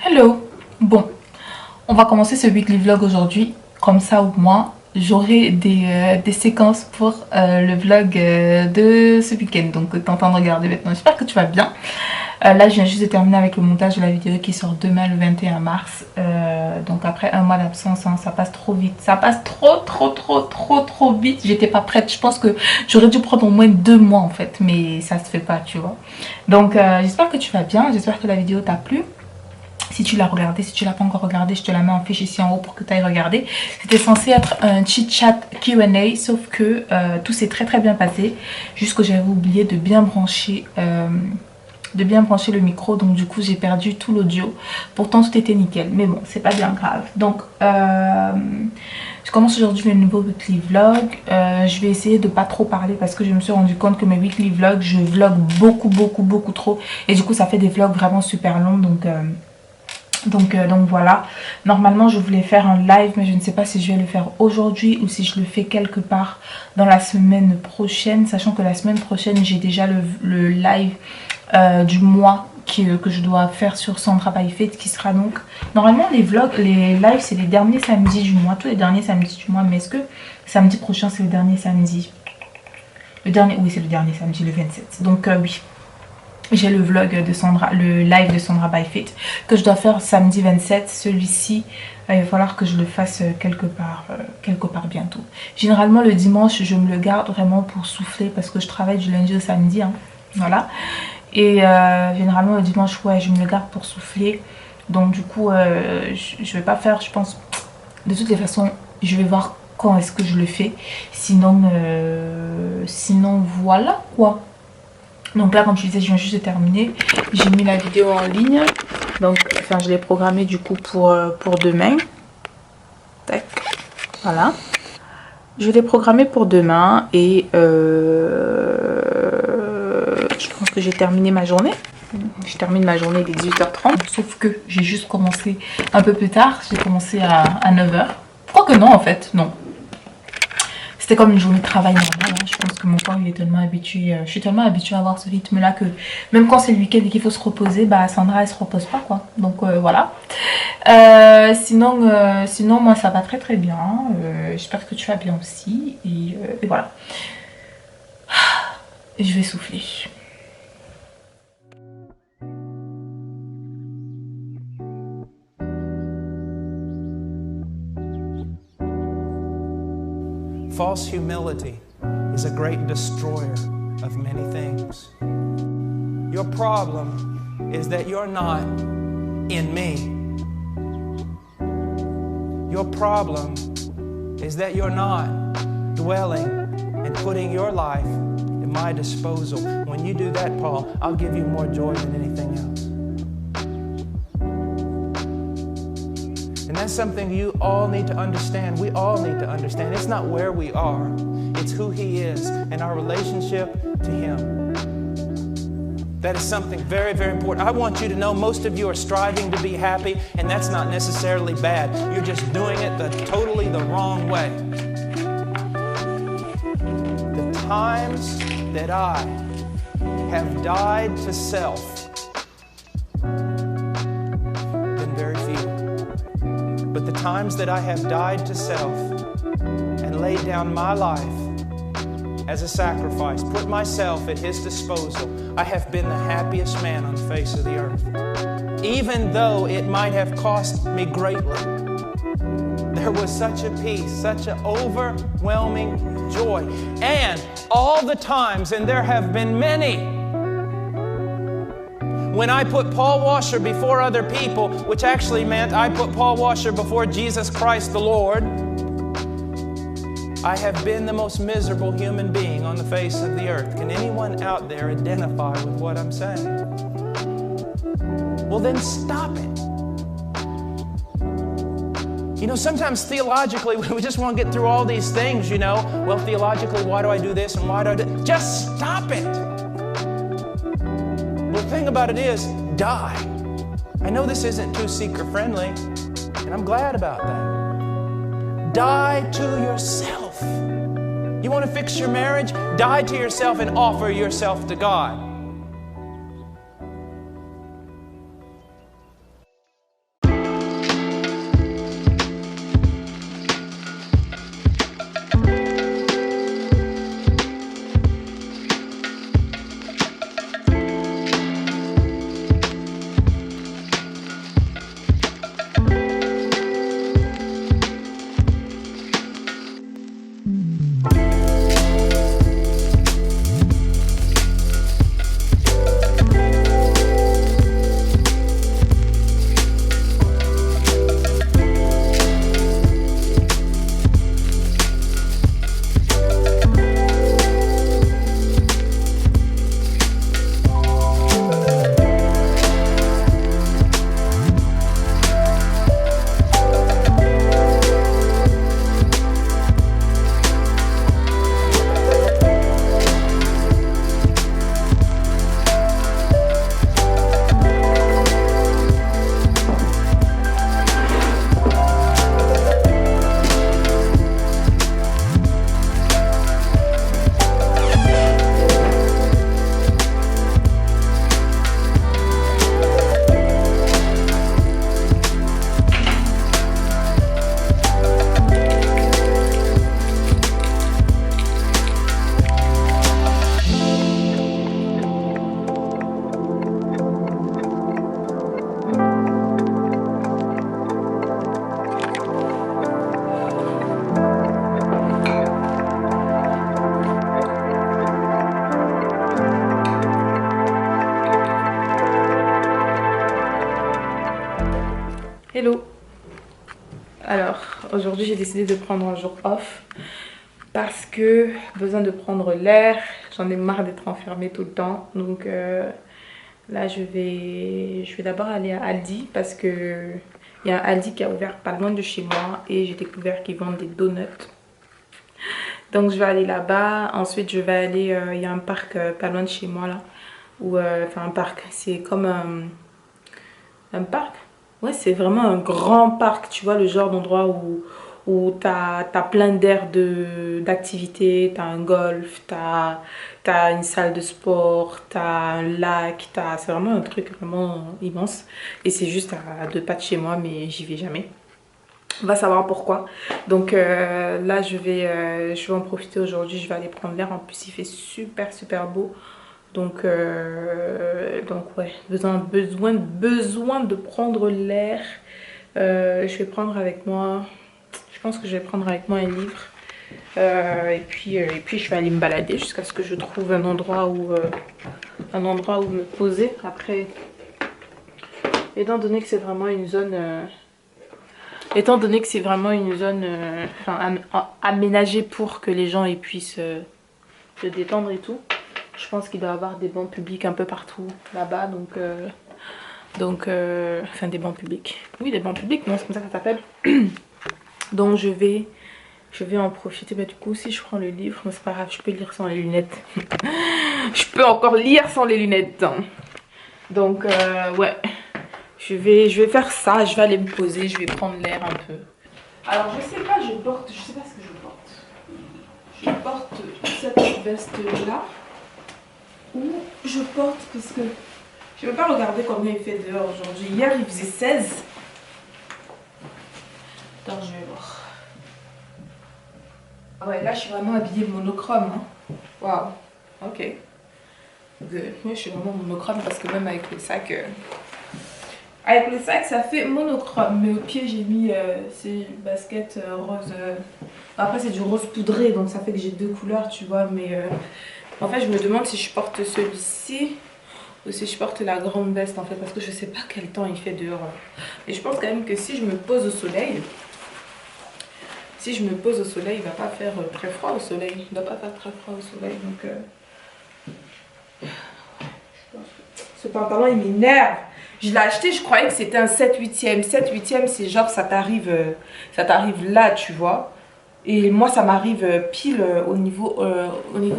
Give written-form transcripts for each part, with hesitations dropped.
Hello. Bon, on va commencer ce weekly vlog aujourd'hui. Comme ça au moins, j'aurai des séquences pour le vlog de ce week-end. Donc t'es en train de regarder maintenant. J'espère que tu vas bien. Là je viens juste de terminer avec le montage de la vidéo qui sort demain le 21 mars. Donc après un mois d'absence, hein, ça passe trop vite. Ça passe trop vite. J'étais pas prête. Je pense que j'aurais dû prendre au moins 2 mois en fait. Mais ça se fait pas, tu vois. Donc j'espère que tu vas bien. J'espère que la vidéo t'a plu. Si tu l'as regardé, si tu l'as pas encore regardé, je te la mets en fiche ici en haut pour que tu ailles regarder. C'était censé être un chit-chat Q&A, sauf que tout s'est très bien passé. Juste que j'avais oublié de bien brancher le micro, donc du coup j'ai perdu tout l'audio. Pourtant tout était nickel, mais bon, c'est pas bien grave. Donc je commence aujourd'hui le nouveau weekly vlog. Je vais essayer de pas trop parler parce que je me suis rendu compte que mes weekly vlogs, je vlog beaucoup trop. Et du coup ça fait des vlogs vraiment super longs, donc voilà, normalement je voulais faire un live mais je ne sais pas si je vais le faire aujourd'hui ou si je le fais quelque part dans la semaine prochaine, sachant que la semaine prochaine j'ai déjà le live du mois que je dois faire sur Sandra by Fate, qui sera donc normalement les lives c'est les derniers samedis du mois, tous les derniers samedis du mois, mais est-ce que samedi prochain c'est le dernier samedi? Oui, c'est le dernier samedi, le 27. Donc oui, j'ai le vlog de Sandra, le live de Sandra by Fate que je dois faire samedi 27. Celui-ci, il va falloir que je le fasse quelque part bientôt. Généralement le dimanche, je me le garde vraiment pour souffler parce que je travaille du lundi au samedi. Hein, voilà. Et généralement le dimanche, ouais, je me le garde pour souffler. Donc du coup, je vais pas faire, je pense. De toutes les façons, je vais voir quand est-ce que je le fais. Sinon voilà quoi. Donc là, comme je disais, je viens juste de terminer. J'ai mis la vidéo en ligne. Donc, enfin, je l'ai programmée du coup pour demain. Tac. Voilà. Je l'ai programmée pour demain. Et je pense que j'ai terminé ma journée. Je termine ma journée dès 18h30. Sauf que j'ai juste commencé un peu plus tard. J'ai commencé à 9h. Quoique non, en fait, non. C'était comme une journée de travail normale. Hein. Je pense que mon corps il est tellement habitué. Je suis tellement habituée à avoir ce rythme là que même quand c'est le week-end et qu'il faut se reposer, bah Sandra elle se repose pas quoi. Donc voilà. Sinon moi ça va très bien. J'espère que tu vas bien aussi. Et voilà. Je vais souffler. False humility is a great destroyer of many things. Your problem is that you're not in me. Your problem is that you're not dwelling and putting your life at my disposal. When you do that, Paul, I'll give you more joy than anything else. And that's something you all need to understand. We all need to understand. It's not where we are. It's who He is and our relationship to Him. That is something very important. I want you to know most of you are striving to be happy, and that's not necessarily bad. You're just doing it totally the wrong way. The times that I have died to self but the times that I have died to self and laid down my life as a sacrifice, put myself at His disposal, I have been the happiest man on the face of the earth. Even though it might have cost me greatly, there was such a peace, such an overwhelming joy. And all the times, and there have been many, when I put Paul Washer before other people, which actually meant I put Paul Washer before Jesus Christ the Lord, I have been the most miserable human being on the face of the earth. Can anyone out there identify with what I'm saying? Well, then stop it. You know, sometimes theologically, we just want to get through all these things, you know. Well, theologically, why do I do this and why do I do that? Just stop it. The thing about it is, die. I know this isn't too seeker-friendly, and I'm glad about that. Die to yourself. You want to fix your marriage? Die to yourself and offer yourself to God. Aujourd'hui, j'ai décidé de prendre un jour off parce que besoin de prendre l'air. J'en ai marre d'être enfermée tout le temps. Donc là, je vais d'abord aller à Aldi parce que il y a un Aldi qui a ouvert pas loin de chez moi et j'ai découvert qu'ils vendent des donuts. Donc je vais aller là-bas. Ensuite, je vais aller, il y a un parc pas loin de chez moi là. Enfin un parc, c'est comme un parc. Ouais, c'est vraiment un grand parc, tu vois, le genre d'endroit où t'as plein d'air d'activités, t'as un golf, t'as une salle de sport, t'as un lac, c'est vraiment un truc vraiment immense. Et c'est juste à 2 pas de chez moi, mais j'y vais jamais. On va savoir pourquoi. Donc là, je vais en profiter aujourd'hui, je vais aller prendre l'air. En plus, il fait super super beau. Donc ouais, besoin de prendre l'air. Je vais prendre avec moi, je pense que je vais prendre avec moi un livre. Et puis je vais aller me balader jusqu'à ce que je trouve un endroit où me poser. Après, étant donné que c'est vraiment une zone, enfin, aménagée pour que les gens ils puissent se détendre et tout. Je pense qu'il doit y avoir des bancs publics un peu partout là-bas, enfin des bancs publics. Oui, des bancs publics, non, c'est comme ça que ça s'appelle. Donc je vais en profiter. Bah, du coup, si je prends le livre, c'est pas grave, je peux lire sans les lunettes. Je peux encore lire sans les lunettes. Donc ouais, je vais faire ça. Je vais aller me poser, je vais prendre l'air un peu. Alors je sais pas ce que je porte. Je porte cette veste là. Où je porte parce que je ne vais pas regarder combien il fait dehors aujourd'hui. Hier il faisait 16. Attends, je vais voir. Ah ouais, là je suis vraiment habillée monochrome. Hein. Waouh, ok. Good. Moi je suis vraiment monochrome parce que même avec le sac, ça fait monochrome. Mais au pied j'ai mis ces baskets rose. Après c'est du rose poudré donc ça fait que j'ai 2 couleurs, tu vois. Mais en fait, je me demande si je porte celui-ci ou si je porte la grande veste en fait, parce que je sais pas quel temps il fait dehors. Et je pense quand même que si je me pose au soleil, il va pas faire très froid au soleil. Il doit pas faire très froid au soleil, donc ce pantalon il m'énerve. Je l'ai acheté, je croyais que c'était un 7/8e. 7/8e, c'est genre ça t'arrive là, tu vois. Et moi ça m'arrive pile au niveau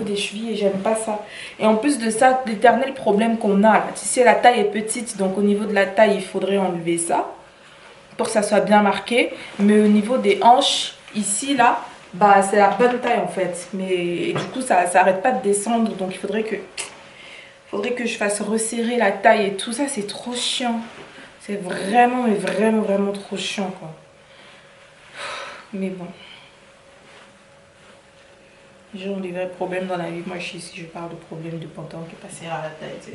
des chevilles et j'aime pas ça. Et en plus de ça, l'éternel problème qu'on a là, tu sais la taille est petite, donc au niveau de la taille il faudrait enlever ça pour que ça soit bien marqué. Mais au niveau des hanches, ici là, bah c'est la bonne taille en fait. Mais du coup ça arrête pas de descendre, donc il faudrait que je fasse resserrer la taille et tout ça, c'est trop chiant. C'est vraiment, mais vraiment, vraiment trop chiant quoi. Mais bon. J'ai des vrais problèmes dans la vie. Moi, si je parle de problème de pantalon qui est passé à la taille, tu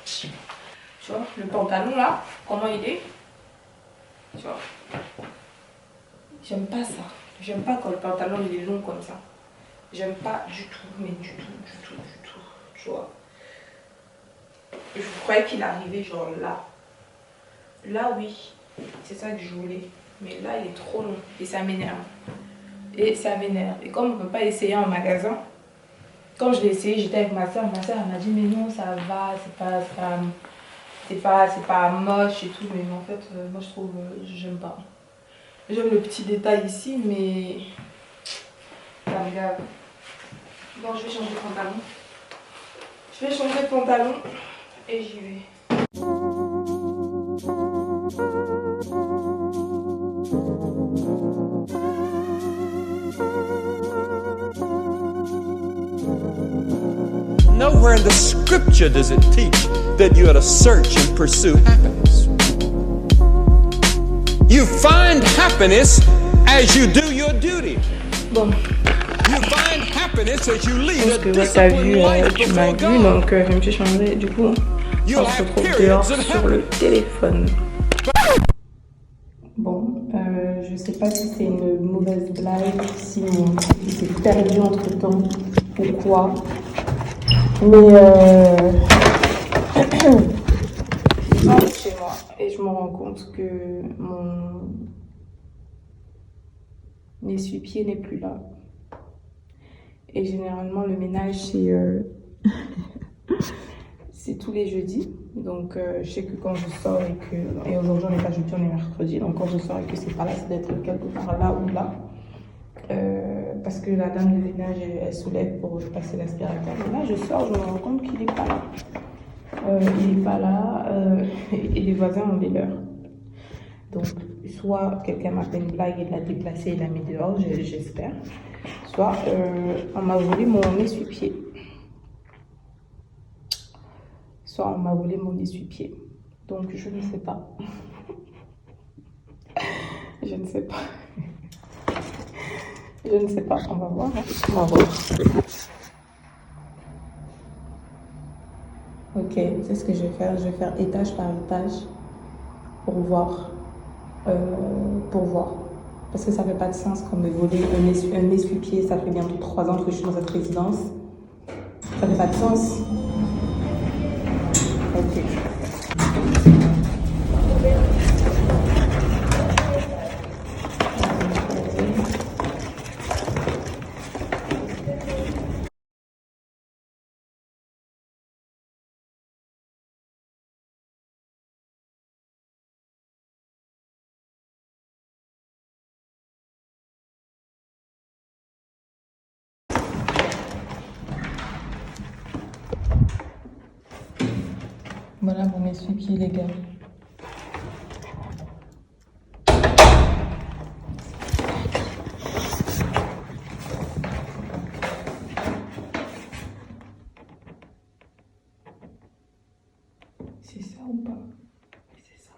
sais. Tu vois, le pantalon là, comment il est? Tu vois. J'aime pas ça. J'aime pas quand le pantalon il est long comme ça. J'aime pas du tout, mais du tout. Tu vois. Je croyais qu'il arrivait genre là. Là, oui. C'est ça que je voulais. Mais là, il est trop long. Et ça m'énerve. Et comme on ne peut pas essayer en magasin, quand je l'ai essayé, j'étais avec ma soeur. Ma soeur elle m'a dit mais non ça va, c'est pas moche et tout. Mais en fait moi je trouve, j'aime pas. J'aime le petit détail ici mais ça me gave. Bon, je vais changer de pantalon. Et j'y vais. Nowhere in the scripture does it teach that you are to search and pursue happiness. You find happiness as you do your duty. Bon. You find happiness as you lead a disciplined life before God. Donc je me suis changée, du coup on se retrouve dehors sur le téléphone. Bon, je sais pas si c'est une mauvaise blague, si mon fils s'est perdu entre temps ou quoi. Mais je rentre chez moi et je me rends compte que L'essuie-pied n'est plus là. Et généralement, le ménage, c'est tous les jeudis. Donc, je sais que quand je sors et aujourd'hui, on n'est pas jeudi, on est mercredi. Donc, quand je sors et que c'est pas là, c'est d'être quelque part là ou là. Parce que la dame de ménage, elle se lève pour passer l'aspirateur. Et là, je sors, je me rends compte qu'il n'est pas là. Il n'est pas là et les voisins ont des leurs. Donc, soit quelqu'un m'a fait une blague et l'a déplacé et l'a mis dehors, j'espère. Soit on m'a volé mon essuie-pied. Donc, je ne sais pas. Je ne sais pas. Je ne sais pas. On va voir. On va voir. Ok, c'est ce que je vais faire. Je vais faire étage par étage pour voir. Parce que ça fait pas de sens qu'on me voler un essuie-pied. Ça fait bientôt 3 ans que je suis dans cette résidence. Ça fait pas de sens. Ok. Voilà mon essuie-pied, les gars. C'est ça ou pas? C'est ça.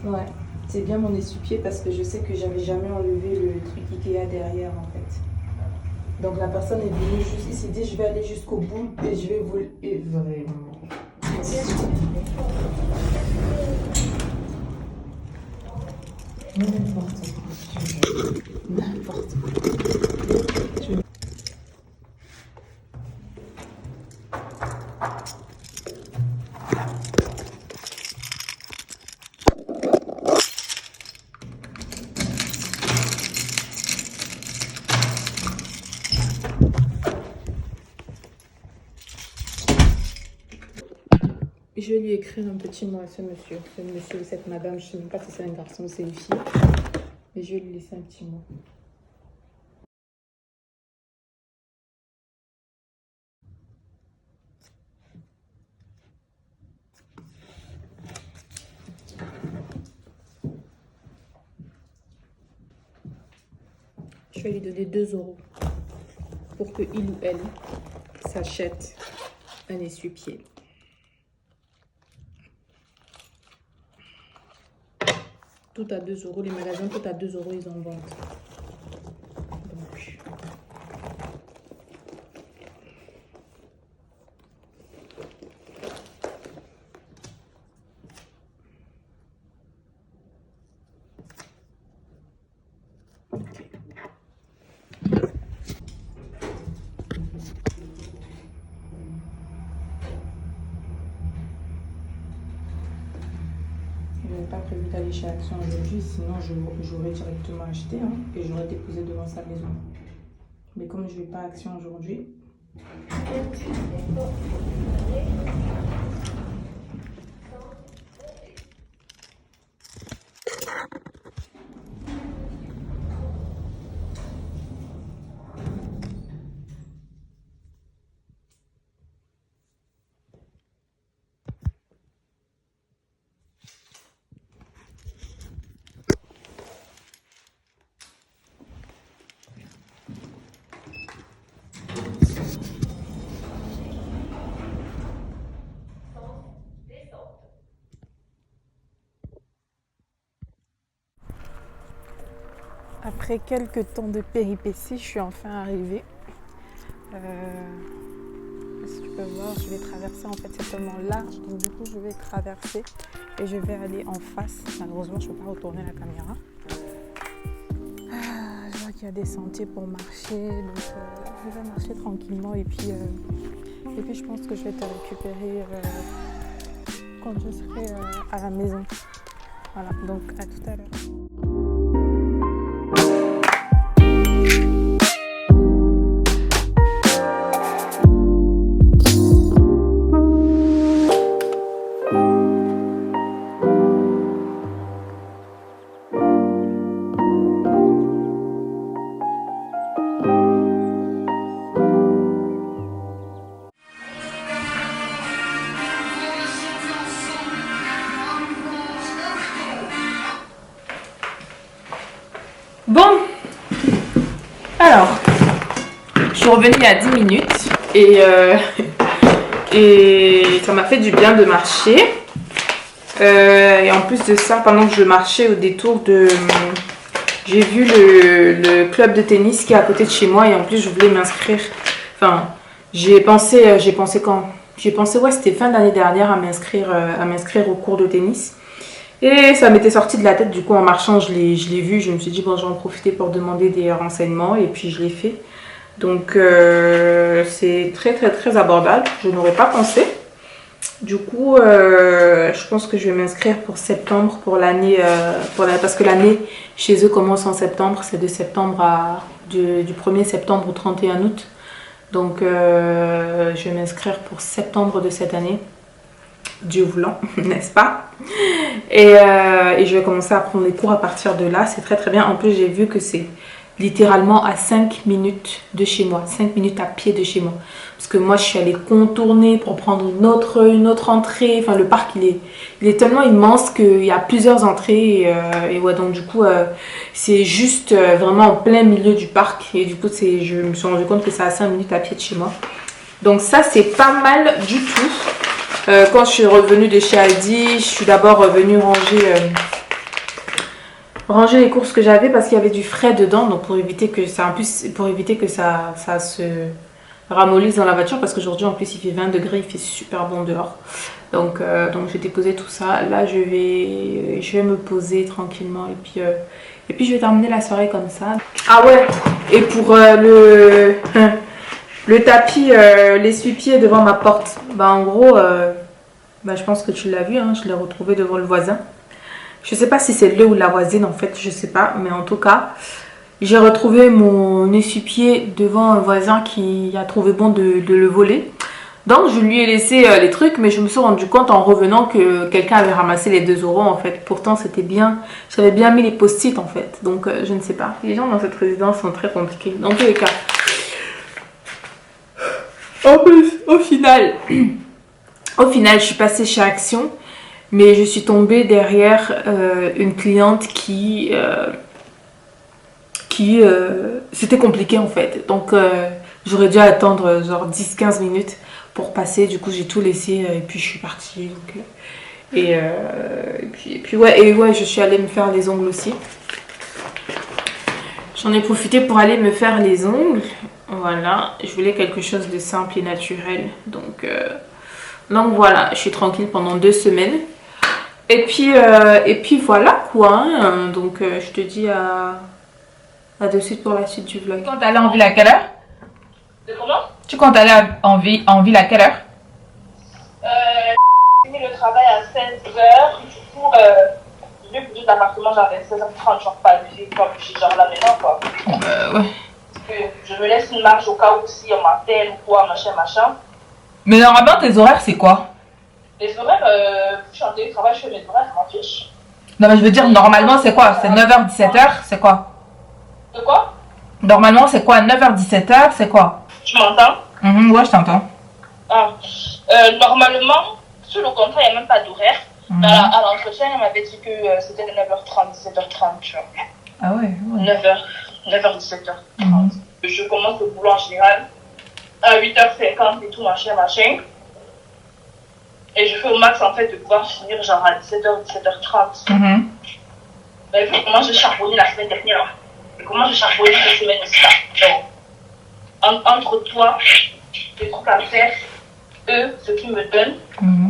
Ouais, c'est bien mon essuie-pied parce que je sais que j'avais jamais enlevé le truc Ikea derrière en fait. Donc la personne est venue juste, il s'est dit je vais aller jusqu'au bout et je vais vous... Et vraiment... N'importe quoi. N'importe quoi. Je vais lui écrire un petit mot à ce monsieur ou cette madame, je ne sais même pas si c'est un garçon ou c'est une fille, mais je vais lui laisser un petit mot. Je vais lui donner 2 € pour que il ou elle s'achète un essuie-pied. Tout à 2 €, les magasins tout à 2 €, ils en vendent. Donc, je n'avais pas prévu d'aller chez Action aujourd'hui, sinon j'aurais directement acheté et j'aurais déposé devant sa maison. Mais comme je ne vais pas à Action aujourd'hui, après quelques temps de péripéties, je suis enfin arrivée. Si tu peux voir, je vais traverser, en fait c'est tellement large, donc du coup je vais traverser et je vais aller en face. Malheureusement je ne peux pas retourner la caméra. Je vois qu'il y a des sentiers pour marcher, donc je vais marcher tranquillement et puis je pense que je vais te récupérer quand je serai à la maison. Voilà, donc à tout à l'heure. Alors, je suis revenue il y a 10 minutes et ça m'a fait du bien de marcher. Et en plus de ça, pendant que je marchais au détour de... J'ai vu le club de tennis qui est à côté de chez moi et en plus je voulais m'inscrire. Enfin, j'ai pensé quand? J'ai pensé, ouais, c'était fin d'année dernière à m'inscrire au cours de tennis. Et ça m'était sorti de la tête, du coup en marchant je l'ai vu, je me suis dit bon je vais en profiter pour demander des renseignements et puis je l'ai fait. Donc c'est très abordable, je n'aurais pas pensé. Du coup je pense que je vais m'inscrire pour septembre, pour l'année, parce que l'année chez eux commence en septembre, c'est de septembre du 1er septembre au 31 août. Donc je vais m'inscrire pour septembre de cette année. Dieu voulant, n'est-ce pas? Et je vais commencer à prendre les cours à partir de là. C'est très bien. En plus, j'ai vu que c'est littéralement à 5 minutes de chez moi. 5 minutes à pied de chez moi. Parce que moi, je suis allée contourner pour prendre une autre entrée. Enfin, le parc, il est tellement immense qu'il y a plusieurs entrées. Et ouais, donc du coup, c'est juste vraiment en plein milieu du parc. Et du coup, je me suis rendu compte que c'est à 5 minutes à pied de chez moi. Donc ça, c'est pas mal du tout. Quand je suis revenue de chez Aldi, je suis d'abord revenue ranger les courses que j'avais parce qu'il y avait du frais dedans, donc pour éviter que ça se ramollisse dans la voiture, parce qu'aujourd'hui en plus il fait 20 degrés, il fait super bon dehors. Donc j'ai déposé tout ça. Là je vais me poser tranquillement et puis je vais terminer la soirée comme ça. Ah ouais, et pour le tapis, l'essuie-pied devant ma porte, bah en gros, je pense que tu l'as vu, hein, je l'ai retrouvé devant le voisin. Je sais pas si c'est le ou la voisine en fait, je sais pas, mais en tout cas, j'ai retrouvé mon essuie-pied devant un voisin qui a trouvé bon de le voler. Donc je lui ai laissé les trucs, mais je me suis rendu compte en revenant que quelqu'un avait ramassé les 2 € en fait. Pourtant c'était bien, j'avais bien mis les post-it en fait, donc je ne sais pas. Les gens dans cette résidence sont très compliqués, dans tous les cas. En plus, au final, je suis passée chez Action, mais je suis tombée derrière une cliente qui c'était compliqué en fait. Donc, j'aurais dû attendre genre 10-15 minutes pour passer. Du coup, j'ai tout laissé et puis je suis partie. Donc, et puis ouais, je suis allée me faire les ongles aussi. J'en ai profité pour aller me faire les ongles. Voilà, je voulais quelque chose de simple et naturel. Donc voilà, je suis tranquille pendant 2 semaines. Et puis voilà quoi. Hein. Donc je te dis à de suite pour la suite du vlog. Tu comptes aller en ville à quelle heure? De comment? Tu comptes aller en ville à quelle heure? J'ai fini le travail à 16h. Du coup, vu que l'appartement j'avais 16h30, je ne pas arriver comme je suis genre là maintenant quoi. Ouais. Je me laisse une marge au cas où si on m'appelle ou quoi, machin. Mais normalement, tes horaires, c'est quoi? Les horaires, je suis en télétravail, je fais mes horaires, je m'en fiche. Non, mais je veux dire, normalement, c'est quoi? C'est 9h, 17h, c'est quoi? De quoi? Normalement, c'est quoi? 9h, 17h, c'est quoi? Tu m'entends? Ouais, je t'entends. Normalement, sur le contrat, il n'y a même pas d'horaire. À l'entretien, il m'avait dit que c'était 9h30, 17h30, tu vois. Ah ouais. 9h, 17h30. Je commence le boulot en général à 8h50 et tout, machin. Et je fais au max en fait de pouvoir finir genre à 17h, 17h30. Mais vu comment j'ai charbonné la semaine dernière, et comment j'ai charbonné cette semaine aussi là. Donc, entre toi, les trucs à faire, eux, ce qu'ils me donnent,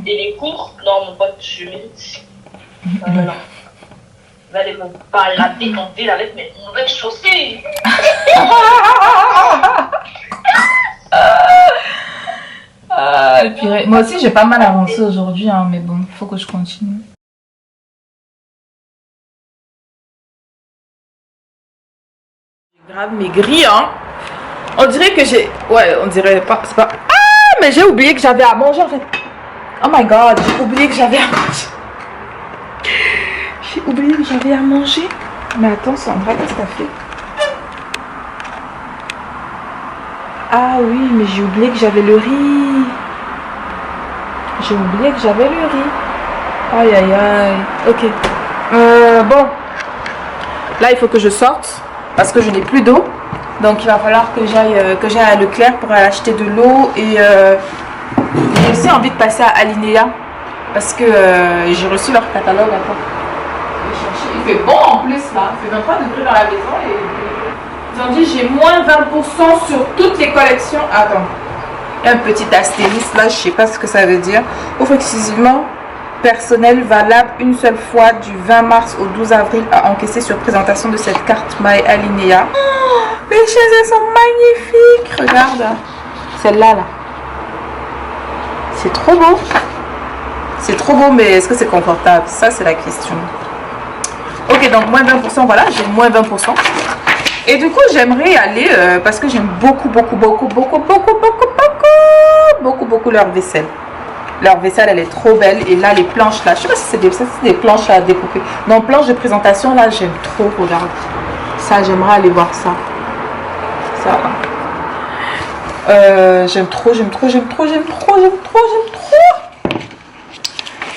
et les cours, non, mon pote, je mérite. Non. Vous allez me balader en ville avec mes nouvelles chaussures. Purée. Moi aussi, j'ai pas mal avancé aujourd'hui, hein, mais bon, il faut que je continue. J'ai grave maigri, hein. On dirait que j'ai... Ouais, on dirait pas... C'est pas... Ah, mais j'ai oublié que j'avais à manger, en fait. Oh my god, j'ai oublié que j'avais à manger. J'ai oublié que j'avais à manger. Mais attends, Sandra, qu'est-ce que t'as fait? Ah oui, mais j'ai oublié que j'avais le riz. J'ai oublié que j'avais le riz. Aïe, aïe, aïe. Ok. Bon. Là, il faut que je sorte. Parce que je n'ai plus d'eau. Donc il va falloir que j'aille à Leclerc pour aller acheter de l'eau. Et j'ai aussi envie de passer à Alinea parce que j'ai reçu leur catalogue. Attends. Il fait bon en plus là, il fait 23 degrés dans la maison et ils ont dit j'ai moins 20% sur toutes les collections. Attends, il y a un petit astérisque là, je sais pas ce que ça veut dire. Offre exclusivement personnel valable une seule fois du 20 mars au 12 avril à encaisser sur présentation de cette carte My Alinea. Oh, les chaises elles sont magnifiques, regarde celle-là là. C'est trop beau. C'est trop beau, mais est-ce que c'est confortable? Ça c'est la question. Ok, donc moins 20%, voilà, j'ai moins 20%. Et du coup, j'aimerais y aller parce que j'aime beaucoup leur vaisselle. Leur vaisselle, elle est trop belle. Et là, les planches, là, je sais pas si c'est des planches à découper. Non, planches de présentation, là, j'aime trop, regarde. Ça, j'aimerais aller voir ça. Ça. J'aime trop.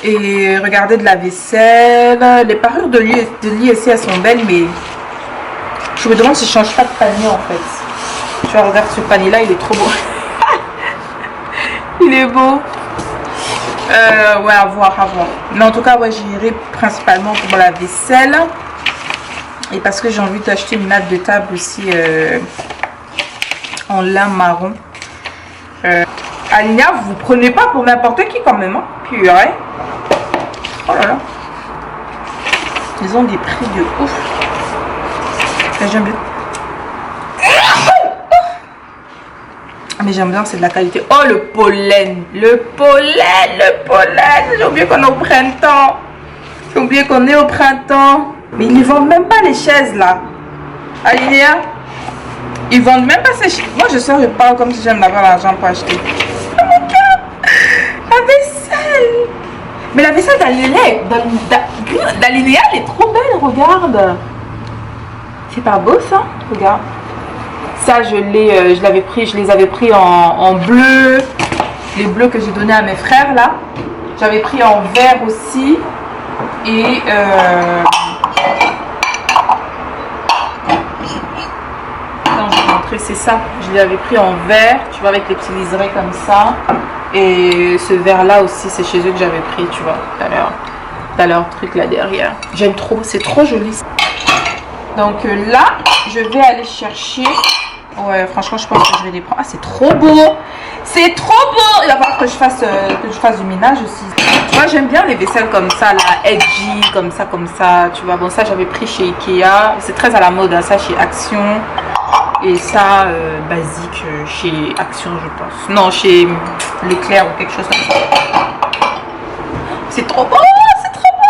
Et regardez de la vaisselle. Les parures de lit aussi, elles sont belles, mais je me demande si je change pas de panier en fait. Tu vois, regarde ce panier là, il est trop beau. Il est beau. Ouais, à voir. Mais en tout cas, ouais, j'irai principalement pour la vaisselle. Et parce que j'ai envie d'acheter une nappe de table aussi en lin marron. Alinea, vous prenez pas pour n'importe qui quand même, hein. Purée. Oh là là. Ils ont des prix de ouf. J'aime bien. Mais j'aime bien, c'est de la qualité. Oh, le pollen. J'ai oublié qu'on est au printemps. Mais ils ne vendent même pas les chaises là. Alinea. Ils vendent même pas ces chaises. Moi, je parle comme si j'aime d'avoir l'argent pour acheter. Oh mon God. La vaisselle. Mais la vaisselle d'Alinea, elle est trop belle, regarde. C'est pas beau ça? Regarde. Ça, je les avais pris en bleu. Les bleus que j'ai donné à mes frères là. J'avais pris en vert aussi. Et quand je vais montrer, c'est ça. Je l'avais pris en vert, tu vois, avec les petits liserés comme ça. Et ce vert là aussi, c'est chez eux que j'avais pris, tu vois, dans leur truc là derrière. J'aime trop, c'est trop joli. Donc là, je vais aller chercher. Ouais, franchement, je pense que je vais les prendre. Ah, c'est trop beau. C'est trop beau. Il va falloir que je fasse du ménage aussi. Moi, j'aime bien les vaisselles comme ça, là, edgy, comme ça, tu vois. Bon, ça, j'avais pris chez Ikea. C'est très à la mode, hein, ça, chez Action. Et ça, basique, chez Action, je pense. Non, chez Leclerc ou quelque chose comme ça. C'est trop beau, c'est trop beau.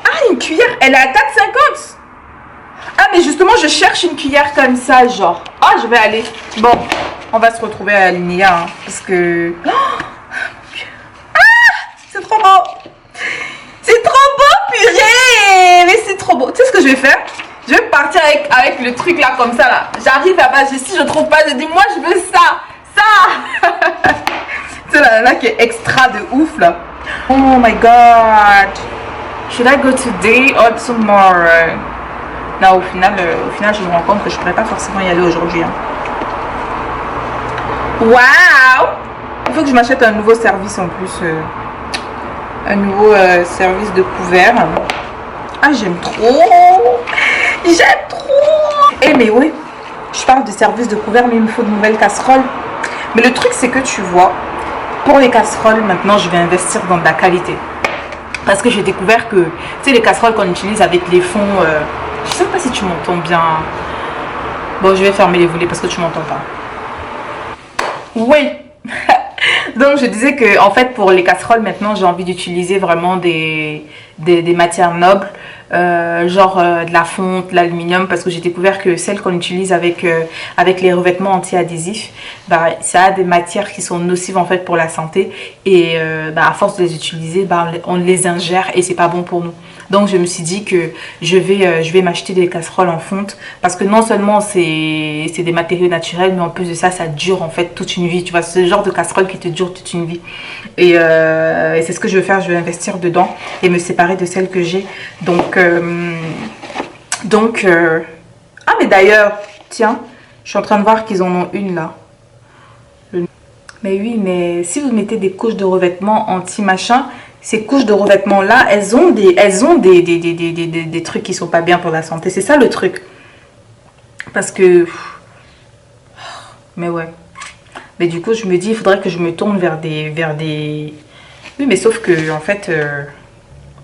Ah, une cuillère, elle est à 4,50. Ah, mais justement, je cherche une cuillère comme ça, genre. Ah, je vais aller. Bon, on va se retrouver à Alinea, hein, parce que... Oh, mon Dieu. Ah, c'est trop beau. C'est trop beau, purée. Mais c'est trop beau. Tu sais ce que je vais faire? Je vais partir avec le truc là, comme ça, là. J'arrive là-bas, si je trouve pas, je dis, moi, je veux ça. C'est là qui est extra de ouf, là. Oh my God. Should I go today or tomorrow? Non, au final, je me rends compte que je ne pourrais pas forcément y aller aujourd'hui. Hein. Waouh! Il faut que je m'achète un nouveau service en plus. Un nouveau service de couvert. Ah, j'aime trop! Eh, mais oui, je parle de service de couvert, mais il me faut de nouvelles casseroles. Mais le truc, c'est que tu vois, pour les casseroles, maintenant, je vais investir dans de la qualité. Parce que j'ai découvert que, tu sais, les casseroles qu'on utilise avec les fonds... je sais pas si tu m'entends bien. Bon, je vais fermer les volets parce que tu m'entends pas. Oui. Donc, je disais que, en fait, pour les casseroles, maintenant, j'ai envie d'utiliser vraiment des matières nobles. De la fonte, l'aluminium, parce que j'ai découvert que celles qu'on utilise avec les revêtements anti-adhésifs, bah, ça a des matières qui sont nocives en fait pour la santé et à force de les utiliser, on les ingère et c'est pas bon pour nous. Donc je me suis dit que je vais m'acheter des casseroles en fonte parce que non seulement c'est des matériaux naturels, mais en plus de ça, ça dure en fait toute une vie. Tu vois, c'est le genre de casserole qui te dure toute une vie. Et c'est ce que je vais faire, je vais investir dedans et me séparer de celles que j'ai. Donc, ah mais d'ailleurs, tiens, Je suis en train de voir qu'ils en ont une là. Mais oui, mais si vous mettez des couches de revêtement anti-machin, ces couches de revêtement là, elles ont des trucs qui sont pas bien pour la santé. C'est ça le truc. Parce que... Mais ouais. Mais du coup, je me dis, il faudrait que je me tourne vers des... Oui, mais sauf que, en fait,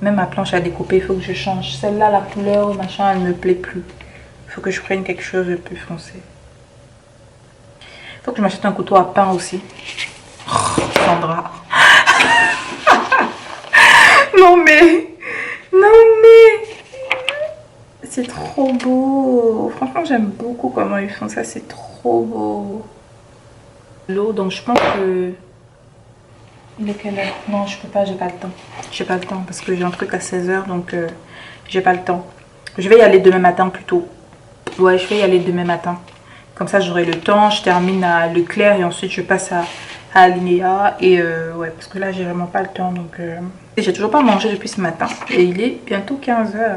même ma planche à découper, il faut que je change. Celle-là, la couleur, machin, elle me plaît plus. Il faut que je prenne quelque chose de plus foncé. Il faut que je m'achète un couteau à pain aussi. Oh, Sandra. Non mais... C'est trop beau. Franchement, j'aime beaucoup comment ils font ça. C'est trop beau. L'eau, donc je pense que... Il est quelle heure? Non, je peux pas, j'ai pas le temps. J'ai pas le temps parce que j'ai un truc à 16 h, donc j'ai pas le temps. Je vais y aller demain matin plutôt. Ouais, je vais y aller demain matin. Comme ça, j'aurai le temps. Je termine à Leclerc et ensuite je passe à Alinéa. Et ouais, parce que là, j'ai vraiment pas le temps. Donc, j'ai toujours pas mangé depuis ce matin. Et il est bientôt 15 h.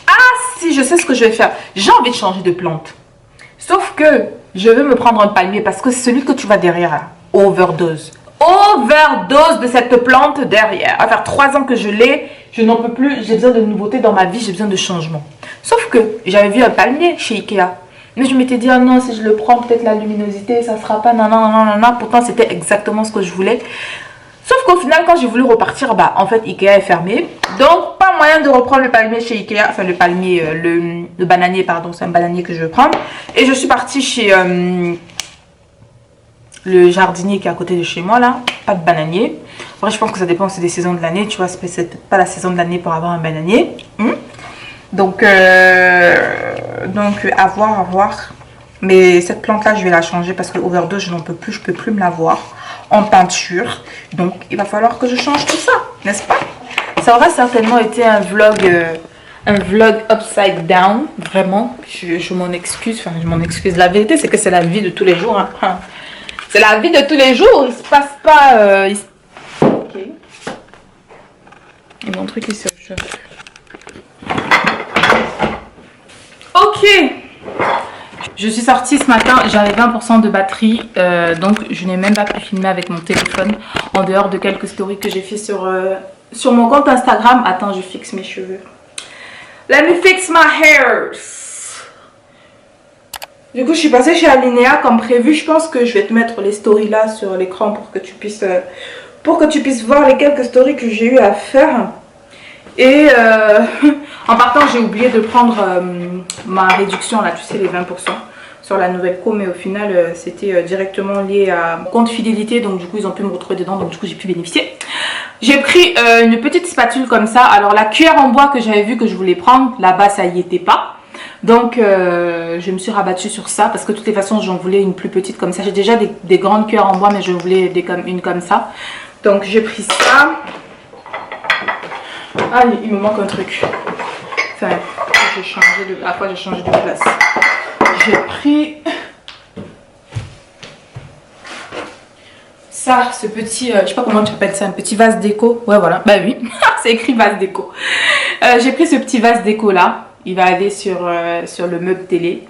Ah, si, je sais ce que je vais faire. J'ai envie de changer de plante. Sauf que je veux me prendre un palmier parce que c'est celui que tu vois derrière, là, overdose. Overdose de cette plante derrière. Ça va faire 3 ans que je l'ai. Je n'en peux plus. J'ai besoin de nouveautés dans ma vie. J'ai besoin de changement. Sauf que j'avais vu un palmier chez Ikea. Mais je m'étais dit, ah non, si je le prends, peut-être la luminosité, ça sera pas nanana. Pourtant, c'était exactement ce que je voulais. Sauf qu'au final, quand j'ai voulu repartir, bah, en fait, Ikea est fermé. Donc, pas moyen de reprendre le palmier chez Ikea. Enfin, le palmier, le bananier, pardon. C'est un bananier que je veux prendre. Et je suis partie chez le jardinier qui est à côté de chez moi, là. Pas de bananier. Après, je pense que ça dépend aussi des saisons de l'année. Tu vois, c'est pas la saison de l'année pour avoir un bananier. Donc, à voir. Mais cette plante-là, je vais la changer parce que overdose, je n'en peux plus. Je peux plus me la voir en peinture. Donc, il va falloir que je change tout ça, n'est-ce pas? Ça aura certainement été un vlog upside down. Vraiment, je m'en excuse. Enfin, je m'en excuse. La vérité, c'est que c'est la vie de tous les jours. Hein. C'est la vie de tous les jours. Il se passe pas... Ok. Et mon truc, il se chauffe. Ok, je suis sortie ce matin, j'avais 20% de batterie, donc je n'ai même pas pu filmer avec mon téléphone, en dehors de quelques stories que j'ai fait sur mon compte Instagram. Attends, je fixe mes cheveux. Let me fix my hairs. Du coup, je suis passée chez Alinéa comme prévu. Je pense que je vais te mettre les stories là sur l'écran pour que tu puisses voir les quelques stories que j'ai eu à faire. Et en partant, j'ai oublié de prendre ma réduction là, tu sais, les 20% sur la nouvelle co, mais au final, c'était directement lié à mon compte fidélité, donc du coup, ils ont pu me retrouver dedans, donc du coup, j'ai pu bénéficier. J'ai pris une petite spatule comme ça. Alors, la cuillère en bois que j'avais vu que je voulais prendre, là-bas, ça y était pas. Donc, je me suis rabattue sur ça parce que de toutes les façons, j'en voulais une plus petite comme ça. J'ai déjà des grandes cuillères en bois, mais je voulais une comme ça. Donc, j'ai pris ça. Ah, il me manque un truc. Enfin, j'ai changé de place. J'ai pris ça, ce petit, je sais pas comment tu appelles ça, un petit vase déco. Ouais, voilà. Bah oui, c'est écrit vase déco. J'ai pris ce petit vase déco là. Il va aller sur le meuble télé.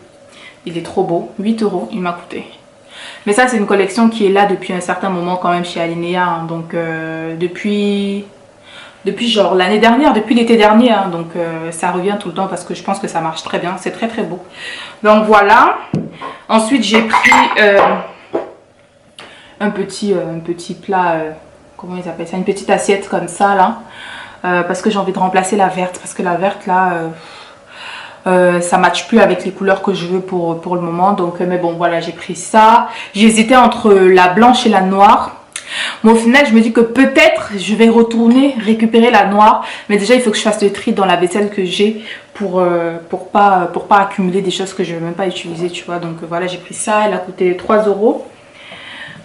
Il est trop beau. 8 € il m'a coûté. Mais ça, c'est une collection qui est là depuis un certain moment quand même chez Alinéa. Hein. Donc, depuis genre l'année dernière, depuis l'été dernier, hein, donc ça revient tout le temps parce que je pense que ça marche très bien, c'est très très beau. Donc voilà. Ensuite j'ai pris un petit plat, comment ils appellent ça, une petite assiette comme ça là, parce que j'ai envie de remplacer la verte, parce que la verte là, ça matche plus avec les couleurs que je veux pour le moment. Donc mais bon voilà, j'ai pris ça. J'ai hésité entre la blanche et la noire. Mais au final, je me dis que peut-être je vais retourner récupérer la noire. Mais déjà, il faut que je fasse le tri dans la vaisselle que j'ai pour pas accumuler des choses que je ne vais même pas utiliser, tu vois. Donc voilà, j'ai pris ça. Elle a coûté 3 €.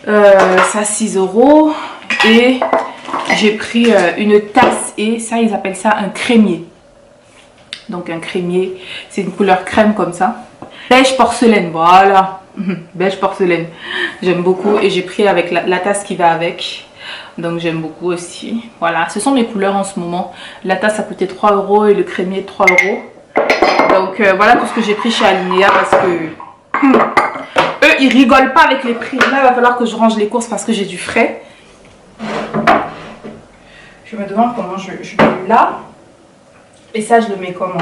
Ça, 6 €. Et j'ai pris une tasse et ça, ils appellent ça un crémier. Donc un crémier, c'est une couleur crème comme ça. Beige porcelaine, voilà. Beige porcelaine, j'aime beaucoup. Et j'ai pris avec la tasse qui va avec, donc j'aime beaucoup aussi. Voilà, ce sont mes couleurs en ce moment. La tasse a coûté 3 € et le crémier 3 €. Donc voilà tout ce que j'ai pris chez Alinéa parce que ils rigolent pas avec les prix. Là, il va falloir que je range les courses parce que j'ai du frais. Je me demande comment je le mets là. Et ça, je le mets comment?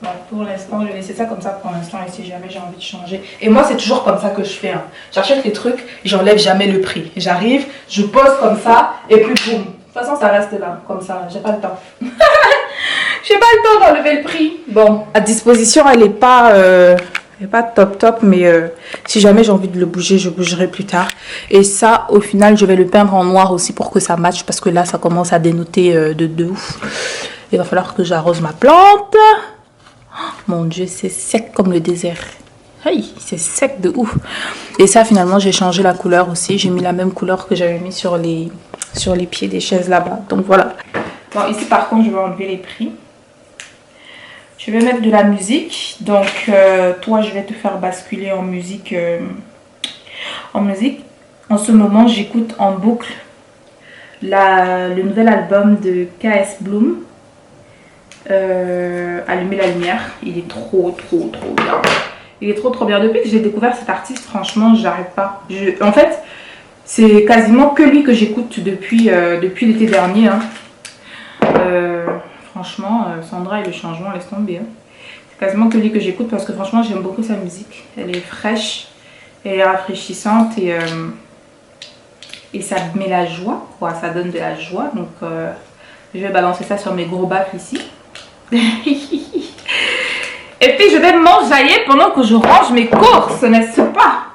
Bon, pour l'instant, je vais laisser ça comme ça pour l'instant. Et si jamais j'ai envie de changer. Et moi, c'est toujours comme ça que je fais. Hein. J'achète les trucs, j'enlève jamais le prix. J'arrive, je pose comme ça. Et puis boum. De toute façon, ça reste là. Comme ça, j'ai pas le temps. J'ai pas le temps d'enlever le prix. Bon, à disposition, elle est pas top, mais si jamais j'ai envie de le bouger, je bougerai plus tard. Et ça, au final, je vais le peindre en noir aussi pour que ça matche parce que là, ça commence à dénoter de ouf. Il va falloir que j'arrose ma plante. Oh, mon Dieu, c'est sec comme le désert. Aïe, c'est sec de ouf. Et ça, finalement, j'ai changé la couleur aussi. J'ai mis la même couleur que j'avais mis sur les pieds des chaises là-bas. Donc voilà. Bon, ici, par contre, je vais enlever les prix. Je vais mettre de la musique. Donc, toi, je vais te faire basculer en musique. En ce moment, j'écoute en boucle le nouvel album de KS Bloom. Allumer la lumière. Il est trop bien. Il est trop bien. Depuis que j'ai découvert cet artiste, franchement, j'arrête pas. En fait, c'est quasiment que lui que j'écoute depuis l'été dernier. Hein. Franchement, Sandra et le changement, laisse tomber. Hein. C'est quasiment que lui que j'écoute parce que franchement, j'aime beaucoup sa musique. Elle est fraîche, elle est rafraîchissante et ça met la joie, quoi. Ça donne de la joie. Donc, je vais balancer ça sur mes gros baffes ici. Et puis, je vais m'enjailler pendant que je range mes courses, n'est-ce pas?